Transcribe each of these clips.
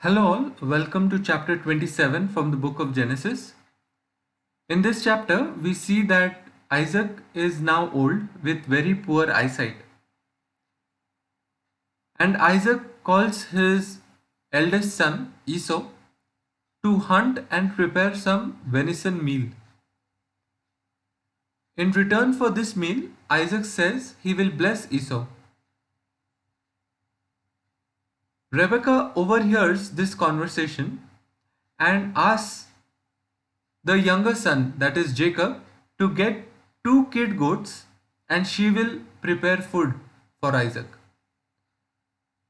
Hello, all. Welcome to chapter 27 from the book of Genesis. In this chapter, we see that Isaac is now old with very poor eyesight. And Isaac calls his eldest son, Esau, to hunt and prepare some venison meal. In return for this meal, Isaac says he will bless Esau. Rebekah overhears this conversation and asks the younger son, that is Jacob, to get two kid goats and she will prepare food for Isaac.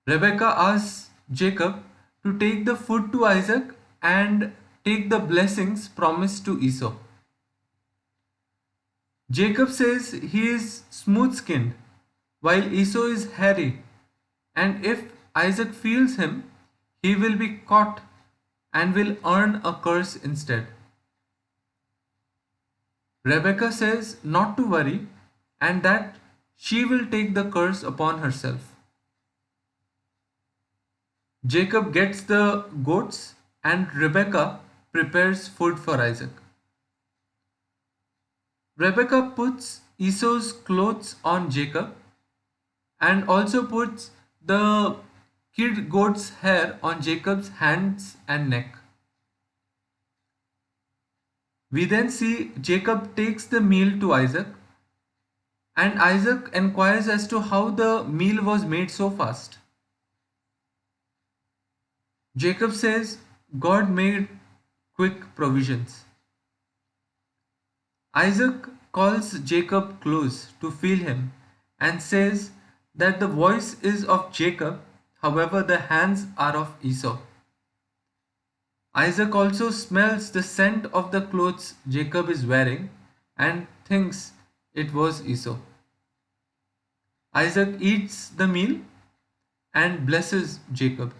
Rebekah asks Jacob to take the food to Isaac and take the blessings promised to Esau. Jacob says he is smooth skinned while Esau is hairy, and if Isaac feels him, he will be caught and will earn a curse instead. Rebekah says not to worry and that she will take the curse upon herself. Jacob gets the goats and Rebekah prepares food for Isaac. Rebekah puts Esau's clothes on Jacob and also puts the kid goat's hair on Jacob's hands and neck. We then see Jacob takes the meal to Isaac, and Isaac inquires as to how the meal was made so fast. Jacob says God made quick provisions. Isaac calls Jacob close to feel him and says that the voice is of Jacob, however, the hands are of Esau. Isaac also smells the scent of the clothes Jacob is wearing and thinks it was Esau. Isaac eats the meal and blesses Jacob.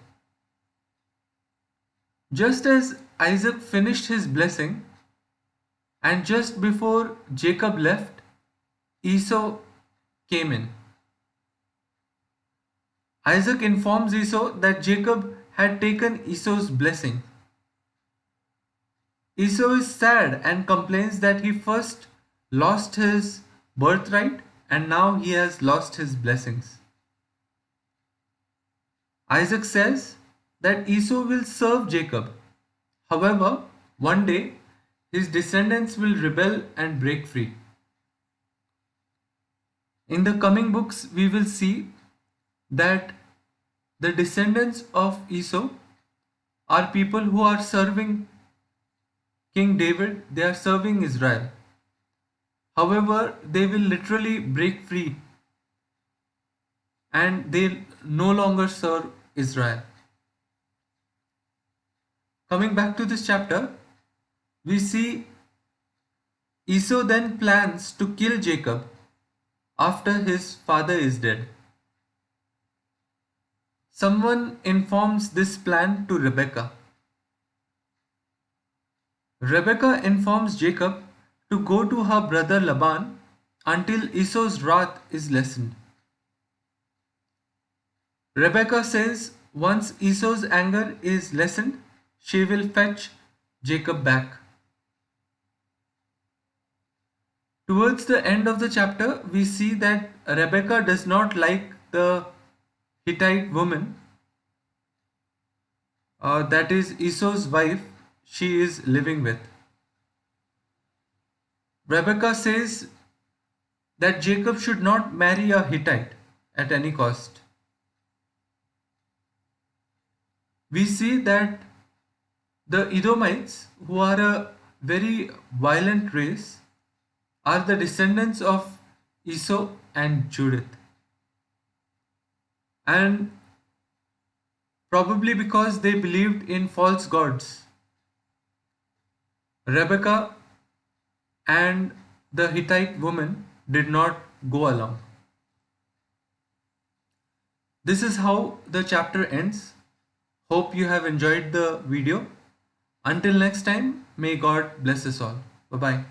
Just as Isaac finished his blessing, and just before Jacob left, Esau came in. Isaac informs Esau that Jacob had taken Esau's blessing. Esau is sad and complains that he first lost his birthright and now he has lost his blessings. Isaac says that Esau will serve Jacob. However, one day his descendants will rebel and break free. In the coming books, we will see that the descendants of Esau are people who are serving King David, they are serving Israel. However, they will literally break free and they no longer serve Israel. Coming back to this chapter, we see Esau then plans to kill Jacob after his father is dead. Someone informs this plan to Rebekah. Rebekah informs Jacob to go to her brother Laban until Esau's wrath is lessened. Rebekah says once Esau's anger is lessened, she will fetch Jacob back. Towards the end of the chapter, we see that Rebekah does not like the Hittite woman, that is Esau's wife, she is living with. Rebekah says that Jacob should not marry a Hittite at any cost. We see that the Edomites, who are a very violent race, are the descendants of Esau and Judith. And probably because they believed in false gods, Rebekah and the Hittite woman did not go along. This is how the chapter ends. Hope you have enjoyed the video. Until next time, may God bless us all. Bye bye.